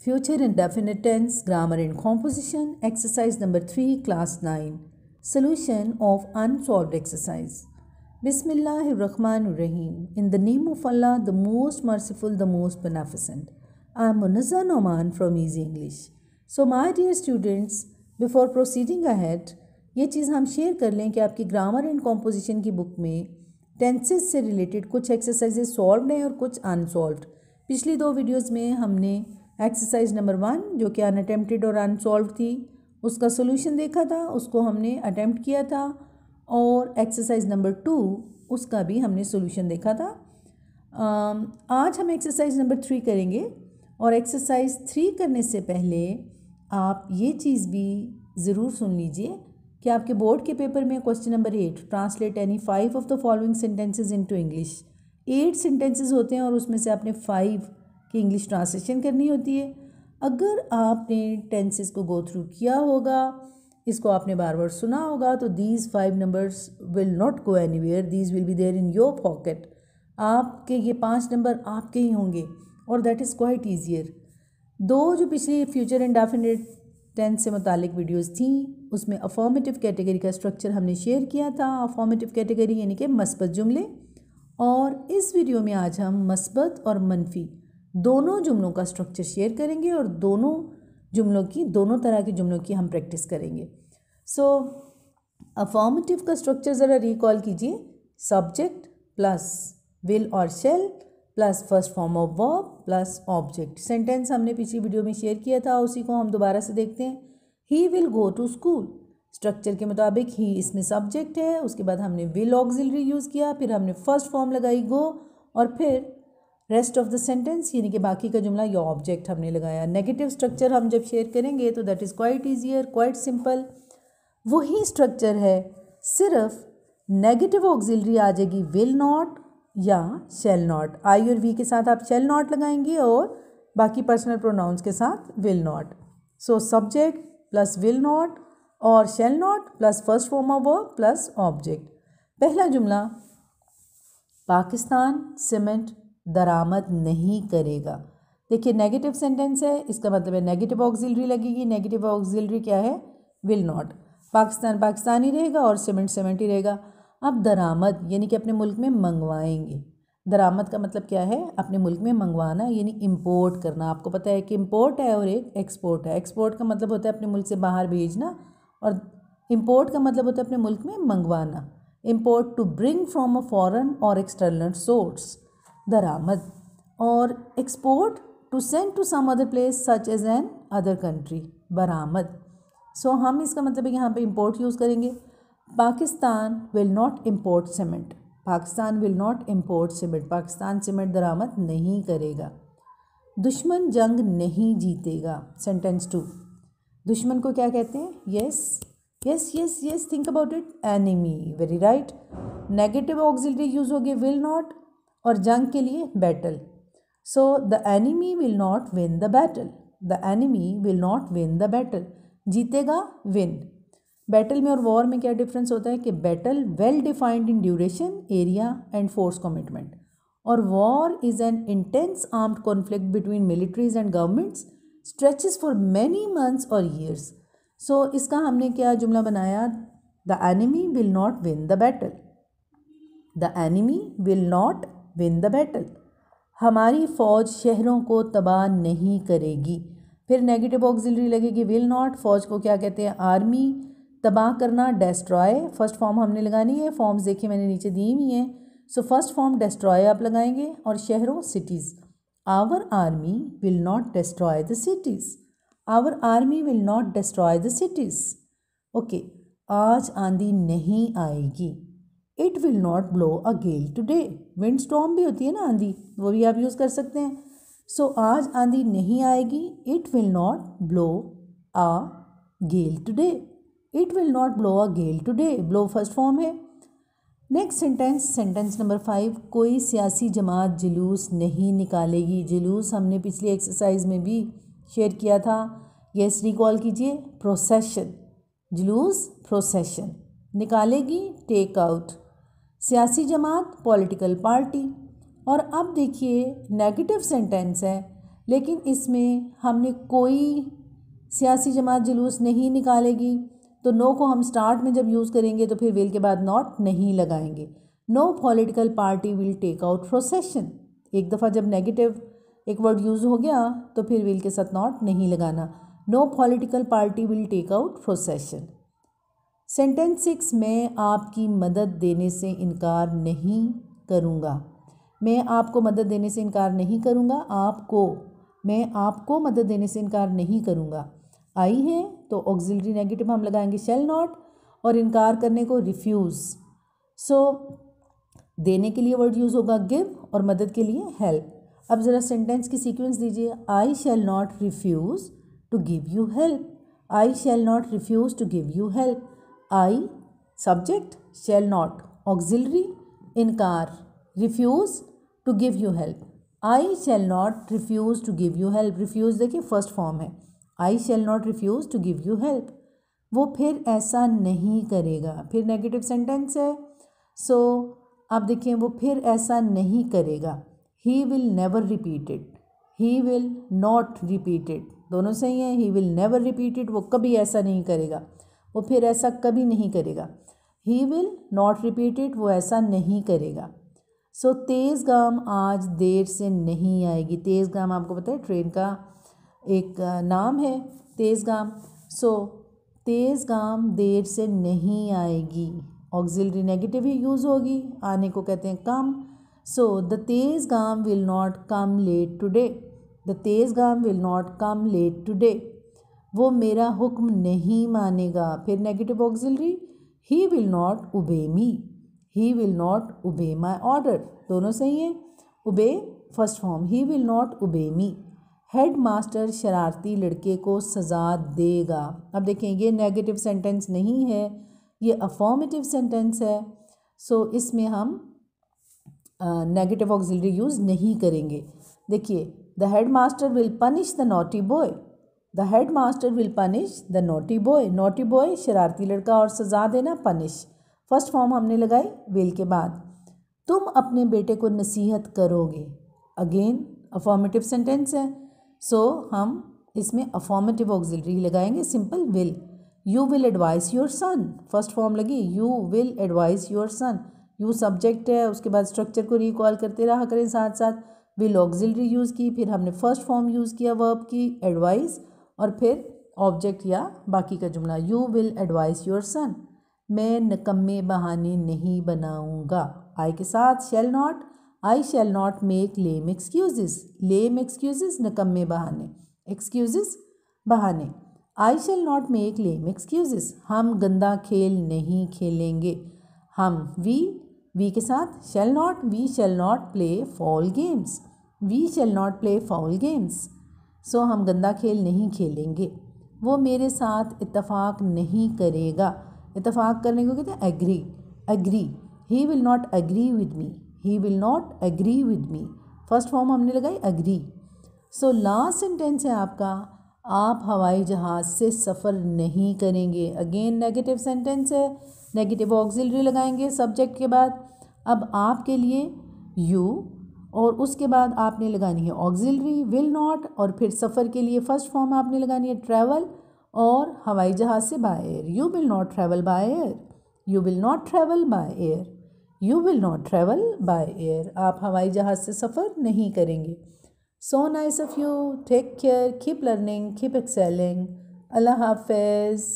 Future indefinite tense, grammar and composition, exercise number 3, class 9. Solution of unsolved exercise. Bismillahirrahmanirrahim. In the name of Allah, the most merciful, the most beneficent. I am Munazza Noman from Easy English. So my dear students, before proceeding ahead, ये चीज़ हम share कर लें कि आपकी grammar and composition की book में tenses से related कुछ एक्सरसाइजेज सॉल्व्ड हैं और कुछ अनसॉल्व्ड। पिछली 2 वीडियोस में हमने एक्सरसाइज नंबर 1 जो कि अनअटेम्प्टेड और अनसॉल्व्ड थी उसका सोल्यूशन देखा था, उसको हमने अटेम्प्ट किया था, और एक्सरसाइज नंबर 2 उसका भी हमने सोल्यूशन देखा था। आज हम एक्सरसाइज नंबर 3 करेंगे, और एक्सरसाइज 3 करने से पहले आप ये चीज़ भी ज़रूर सुन लीजिए कि आपके बोर्ड के पेपर में question number 8, translate any 5 of the following sentences into English. 8 sentences होते हैं और उसमें से आपने 5 की इंग्लिश ट्रांसलेशन करनी होती है। अगर आपने टेंसेस को गो थ्रू किया होगा, इसको आपने बार बार सुना होगा, तो these 5 numbers will not go anywhere, these will be there in your pocket. आपके ये 5 नंबर आपके ही होंगे और दैट इज़ क्वाइट ईजियर। 2 जो पिछली फ्यूचर इंडेफिनिट टेंस से मुतालिक वीडियोस थी उसमें अफॉर्मेटिव कैटेगरी का स्ट्रक्चर हमने शेयर किया था। अफॉर्मेटिव कैटेगरी यानी कि मस्बत जुमले, और इस वीडियो में आज हम मस्बत और मनफी दोनों जुमलों का स्ट्रक्चर शेयर करेंगे और दोनों तरह के जुमलों की हम प्रैक्टिस करेंगे। सो अफॉर्मेटिव का स्ट्रक्चर ज़रा रिकॉल कीजिए। सब्जेक्ट प्लस विल और shell plus first form of verb plus object. Sentence हमने पिछली वीडियो में शेयर किया था, उसी को हम दोबारा से देखते हैं। He will go to school, structure के मुताबिक ही इसमें सब्जेक्ट है, उसके बाद हमने विल ऑक्सिलरी यूज़ किया, फिर हमने फर्स्ट फॉर्म लगाई गो, और फिर रेस्ट ऑफ द सेंटेंस यानी कि बाकी का जुमला या ऑब्जेक्ट हमने लगाया। नेगेटिव स्ट्रक्चर हम जब शेयर करेंगे तो that is quite easier, quite simple. वही स्ट्रक्चर है, सिर्फ नेगेटिव ऑक्सिलरी आ जाएगी विल नॉट या शैल नॉट। आई और वी के साथ आप शैल नॉट लगाएंगे और बाकी पर्सनल प्रोनाउंस के साथ will not. So subject plus will not और shall not plus first form of verb plus object. पहला जुमला, पाकिस्तान सीमेंट दरामद नहीं करेगा। देखिए नेगेटिव सेंटेंस है, इसका मतलब है नेगेटिव ऑक्सिलरी लगेगी। नेगेटिव ऑक्सिलरी क्या है? Will not. पाकिस्तान पाकिस्तानी रहेगा और सीमेंट सीमेंट ही रहेगा। अब दरामद यानी कि अपने मुल्क में मंगवाएंगे। दरामद का मतलब क्या है? अपने मुल्क में मंगवाना यानी इंपोर्ट करना। आपको पता है कि इंपोर्ट है और एक एक्सपोर्ट है। एक्सपोर्ट का मतलब होता है अपने मुल्क से बाहर भेजना, और इंपोर्ट का मतलब होता है अपने मुल्क में मंगवाना। Import to bring from a foreign or external source, दरामद। और export to send to some other place such as an other country, बरामद। सो हम इसका मतलब है यहाँ पे इंपोर्ट यूज़ करेंगे। Pakistan will not import cement, Pakistan will not import cement, Pakistan cement दरामद नहीं करेगा। दुश्मन जंग नहीं जीतेगा, सेंटेंस 2। दुश्मन को क्या कहते हैं? Yes yes yes yes, think about it, enemy, very right. Negative auxiliary use होगी विल नॉट, और जंग के लिए battle. So the enemy will not win the battle, the enemy will not win the battle. जीतेगा win. Battle में और war में क्या डिफरेंस होता है कि battle well defined in duration, area and force commitment, और war is an intense armed conflict between militaries and governments, stretches for many months और ईयर्स। सो इसका हमने क्या जुमला बनाया? The enemy will not win the battle, the enemy will not win the battle. हमारी फ़ौज शहरों को तबाह नहीं करेगी। फिर नेगेटिव ऑक्सिलरी लगेगी विल नॉट। फ़ौज को क्या कहते हैं? आर्मी। तबाह करना डेस्ट्रॉय, फर्स्ट फॉर्म हमने लगानी है। फॉर्म्स देखिए मैंने नीचे दी हुई हैं। सो फर्स्ट फॉर्म डेस्ट्रॉय आप लगाएंगे, और शहरों cities. Our army will not destroy the cities, our army will not destroy the cities. Okay, आज आंधी नहीं आएगी, it will not blow a gale today. Wind storm भी होती है ना आंधी, वो भी आप यूज़ कर सकते हैं। सो आज आंधी नहीं आएगी, it will not blow a gale today, it will not blow a gale today. Blow first form है। नेक्स्ट सेंटेंस, सेंटेंस नंबर 5, कोई सियासी जमात जुलूस नहीं निकालेगी। जुलूस हमने पिछली एक्सरसाइज में भी शेयर किया था। यस, रिकॉल कीजिए। प्रोसेशन, जुलूस प्रोसेशन। निकालेगी टेक आउट। सियासी जमात पॉलिटिकल पार्टी। और अब देखिए नेगेटिव सेंटेंस है, लेकिन इसमें हमने कोई सियासी जमात जुलूस नहीं निकालेगी, तो नो को हम स्टार्ट में जब यूज़ करेंगे तो फिर विल के बाद नॉट नहीं लगाएंगे। No political party will take out procession. एक दफ़ा जब नेगेटिव एक वर्ड यूज़ हो गया तो फिर विल के साथ नॉट नहीं लगाना। No political party will take out procession. Sentence 6, मैं आपकी मदद देने से इनकार नहीं करूँगा। मैं आपको मदद देने से इनकार नहीं करूँगा। मैं आपको मदद देने से इनकार नहीं करूँगा। आई है तो ऑक्सिलरी नेगेटिव हम लगाएंगे शैल नॉट, और इनकार करने को रिफ्यूज़। सो देने के लिए वर्ड यूज़ होगा गिव और मदद के लिए हेल्प। अब ज़रा सेंटेंस की सीक्वेंस दीजिए। I shall not refuse to give you help. I shall not refuse to give you help. I subject, shall not auxiliary, इनकार, refuse to give you help. I shall not refuse to give you help. Refuse देखिए first form है। I shall not refuse to give you help. वो फिर ऐसा नहीं करेगा, फिर negative sentence है। सो आप देखिए वो फिर ऐसा नहीं करेगा। He will never repeat it. He will not repeat it, दोनों सही हैं। He will never repeat it, वो कभी ऐसा नहीं करेगा, वो फिर ऐसा कभी नहीं करेगा। ही विल नॉट रिपीट इट, वो ऐसा नहीं करेगा। सो तेज़ गाम आज देर से नहीं आएगी। तेज़ गाम आपको पता है ट्रेन का एक नाम है, तेज़ गाम। सो तेज़ गाम देर से नहीं आएगी, ऑक्सिलरी नेगेटिव ही यूज़ होगी, आने को कहते हैं कम। सो द तेज़ गाम will not come late today. The तेज़ गाम will not come late today. वो मेरा हुक्म नहीं मानेगा, फिर negative auxiliary, he will not obey me. He will not ओबे माई ऑर्डर, दोनों सही हैं। Obey first form, he will not obey me. Head master शरारती लड़के को सज़ा देगा। अब देखें ये नेगेटिव सेंटेंस नहीं है, ये अफॉर्मेटिव सेंटेंस है। सो इसमें हम नेगेटिव ऑक्सिलरी यूज़ नहीं करेंगे। देखिए the head master will punish the naughty boy. The head master will punish the naughty boy. Naughty boy शरारती लड़का, और सज़ा देना पनिश। फर्स्ट फॉर्म हमने लगाई विल के बाद। तुम अपने बेटे को नसीहत करोगे, अगेन अफॉर्मेटिव सेंटेंस है। सो हम इसमें अफॉर्मेटिव ऑक्सिलरी लगाएंगे, simple will. You will advise your son, first form लगी, you will advise your son. You subject है, उसके बाद स्ट्रक्चर को रिकॉल करते रहा करें साथ साथ। विल ऑक्सिलरी यूज़ की, फिर हमने फर्स्ट फॉर्म यूज़ किया वर्ब की एडवाइस, और फिर ऑब्जेक्ट या बाकी का जुमला। You will advise your son. मैं निकम्मे बहाने नहीं बनाऊंगा, आई के साथ shall not. I shall not make lame excuses. Lame excuses निकम्मे बहाने, एक्सक्यूजेस बहाने। I shall not make lame excuses. हम गंदा खेल नहीं खेलेंगे। हम वी के साथ shall not, we shall not play foul games. We shall not play foul games. So हम गंदा खेल नहीं खेलेंगे। वो मेरे साथ इत्तफाक नहीं करेगा। इत्तफाक करने को कहते हैं agree, agree. He will not agree with me. He will not agree with me, first form हमने लगाई एग्री। सो लास्ट सेंटेंस है आपका, आप हवाई जहाज़ से सफ़र नहीं करेंगे। अगेन नेगेटिव सेंटेंस है, नेगेटिव ऑक्सिलरी लगाएंगे सब्जेक्ट के बाद। अब आपके लिए यू, और उसके बाद आपने लगानी है ऑक्सिलरी विल नॉट, और फिर सफ़र के लिए फर्स्ट फॉर्म आपने लगानी है ट्रैवल, और हवाई जहाज़ से by air. You will not travel by air. You will not travel by air. You will not travel by air. आप हवाई जहाज़ से सफ़र नहीं करेंगे। So nice of you, take care, keep learning, keep excelling. अल्लाह हाफिज़।